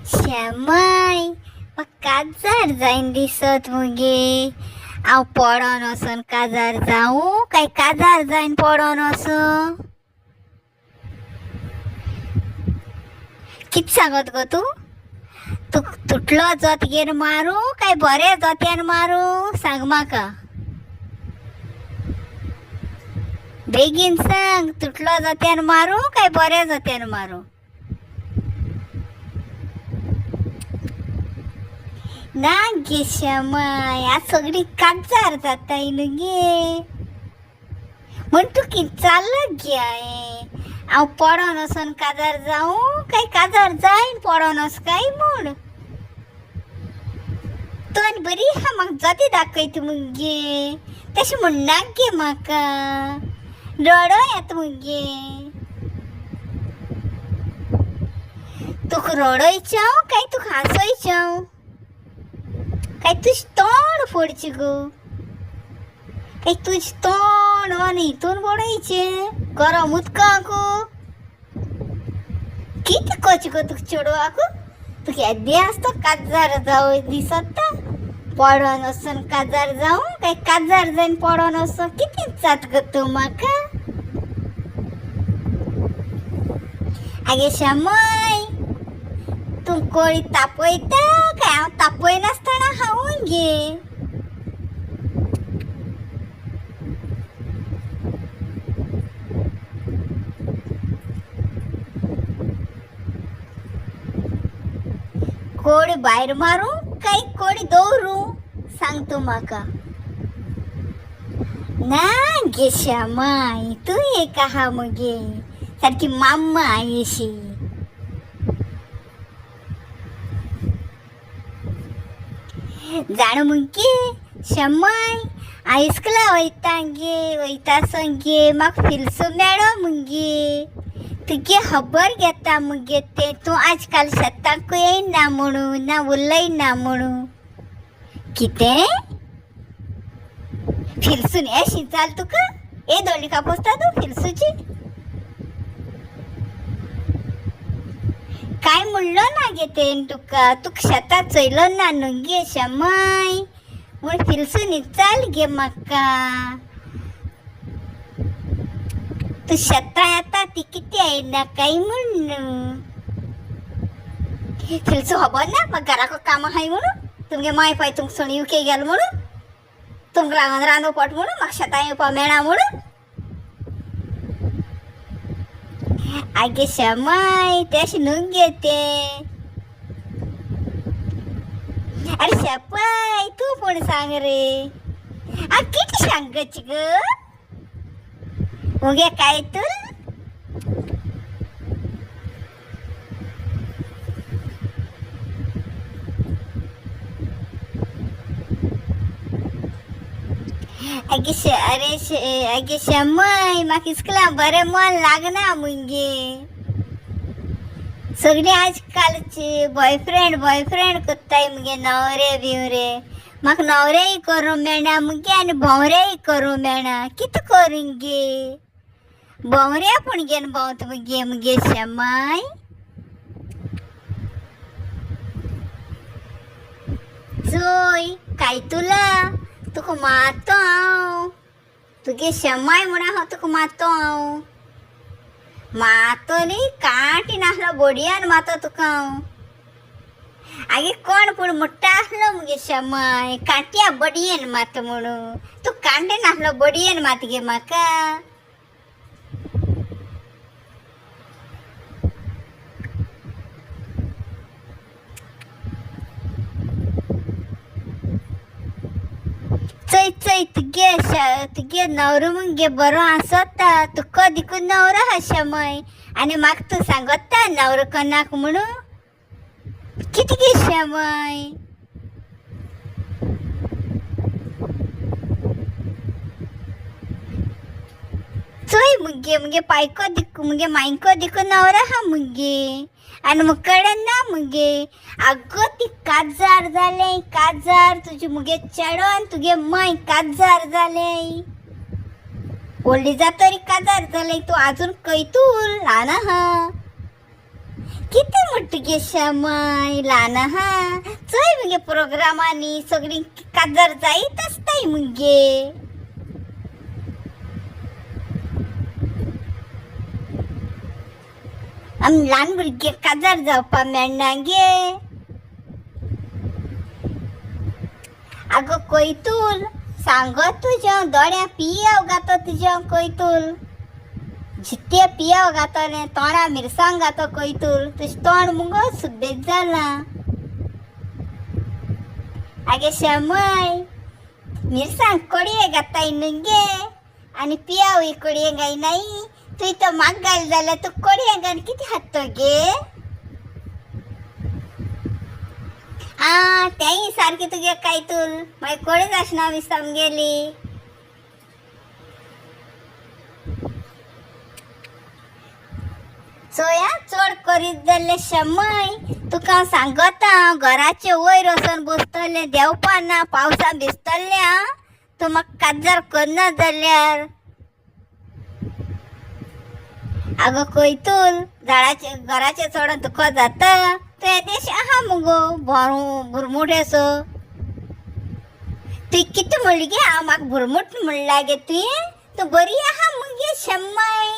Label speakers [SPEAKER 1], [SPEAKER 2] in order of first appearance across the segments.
[SPEAKER 1] श्यामाय काजार जाईन दिसत मुगे आव पडोन असोन काजार जाऊ काय काजार जाईन पडोन असो कित सांगत गो तू तू तुटलो जोतगेर मारू काय बरे जोत्यान मारू सांग म्हाका बेगीन सांग तुटलो जोत्यान मारू काय बरे जोत्यान मारू ना गे श्यामाय आज सगळी काजार जाता गे म्हण तू की चाललं गे हांव पडोन असोन काजार जाऊ काय काजार जायन पडोन अस काय म्हण तू आनी बरी हा म्हाका जोती दाखयता मुगे तशें म्हण नाक गे म्हाका रडो येता मुगे तुका रडोयचाव काय तुका हांसोयचाव काय तुझ तोंड फोडची गो काय तुझ तोंड आणि हितून फोडायचे गरम उदकाकू किती कोच गो तुका चेडवाकू तुका येद्दी आसता काजार जाव दिसता पडोन वचून काजार जाऊ काय काजार जावन पडोन वचो किती जात गो तूं म्हाका आगे श्यामाय तू कोळी तापयता काय हांव तापयनासतना खावून घे कोडी भायर मारू काय कोडी दवरू सांग तू म्हाका ना गे श्यामाय तू एक आहा मगे सारकी माम्मा आयशी जाण मुगे श्यामाय आयस्कला वयता संगे म्हाका फिलसो मेळो मुगे तुगे खबर घेता मुगे ते तूं आजकाल शेतांक येयना म्हणू ना उलयना म्हणू कितें फिलसून येशी जाल तुका ए दोळी कापोसता तूं फिलसूची काय म्हणलो ना गे तेन तुका शेतात चयलो ना न्हू गे श्यामाय म्हण फिलसून चाल गे म्हाका तू शेतां येता ती किती येयना काय म्हण फिलसू खबर ना म्हाका घराको कामां आहाय म्हणून तुमगे माय पाय तुमक सोण युके गेल म्हणून तुमकां लागून रांदोवपाट म्हणून म्हाका शेतां येवपा मेळना म्हणून आगे श्यामाय ते अशें न्हू गे ते अरे श्यापाय तू पूण सांग रे आ कितें सांगच ग मुगे काय तू आगे श्यामाय म्हाका इस्कला बरें मन लागना मुगे सगळीं आजकालची बॉयफ्रेंड कोत्ताय मुगे न्हवरे बिवरे म्हाका न्हवरेय करूं मेळना मुगे आनी भोवरेय करूं मेळना कितें करूं गे भोवऱ्या पूण घेवन भोंवता मुगे श्यामाय चोय काय तुला तुका मारतो हांव तुगे श्यामाय म्हणून हांव तुका मारतो हांव मारतो न्ही कांटी नासलो बोडयान मारतो तुका हांव आगे कोण पूण म्हणटा आसलो मुगे श्यामाय कांट्या बडयेन मात म्हणून तूं कांटे नासलो बडयेन मात गे म्हाका चय तुगे नवरो मुगे बरो आसता तू कधी कू नवरो हा श्यामाय आनी म्हाका तू सांगता नवरो कोणाक म्हणून कितें गे श्यामाय चोय मुगे पायको दिक्कू मुगे मायको दिक्कू नवरो हा मुगे आनी मुकडे ना मुगे आगो ती काजार जाले काजार तुजे मुगे चेडो आनी तुगे माय काजार जाले व्हडली जातरी काजार जाले तूं आजून खंय तूं ल्हान आहा कितें मोठी गे शमाय ल्हान हा चोय मुगे प्रोग्रामांनी सगळी काजार जायत आसताय मुगे. आम ल्हान भुरगे काजार जावपा मेळना गे. आगो कोयतूल सांगो तुज्या दोड्या पियाव घातो तुज्या कोयतूल जित्ते पियाव घातले तोंडा मिरसांग घातो कोयतूल तुझ तोंड मुगो सुबेज जाला. आगे शमय मिरसांग कोडये घाताय नुगे आनी पियाव कोडये गायनाय. तुई तो म्हाक घाल जाल्यार तू कोडये घाल किती हाडतो गे. तेय सारकी तुगे काय तूल मागीर कोडेच आसना विसम गेली. चोया चड करीत जाल्ले शमय तुका हांव सांगता घराचे वयर वचोन बसतले देवपा ना पावसान भिजतले तूं म्हाका काजार करना जाल्यार. आगो कोयतूल झाडाचे घराचे चडोन तुका जाता तो येदेश आहा मुगो भुरमुटेसो. तुवें कितें म्हणली गे हांव म्हाका भुरमुट म्हणला गे तुवें. तूं बरी आहा मुगे शम्माय.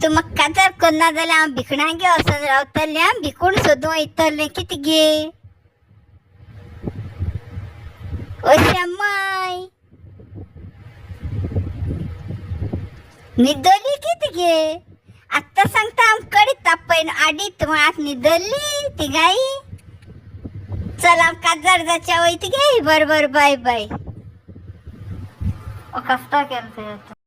[SPEAKER 1] तू म्हाका काजार करना जाल्यार हांव भिकणांगे वचोन रावतलें. भिकूण सोदूं वयतलें कितें गे. ओ शम्माय न्हिदली कितें गे. आत्तां सांगता हांव कडीत तापयन आडीत म्हण आतां न्हिदली तिगाय. चल हांव काजार जाच्या वयता गे. बरोबर बाय बाय. कसता केलो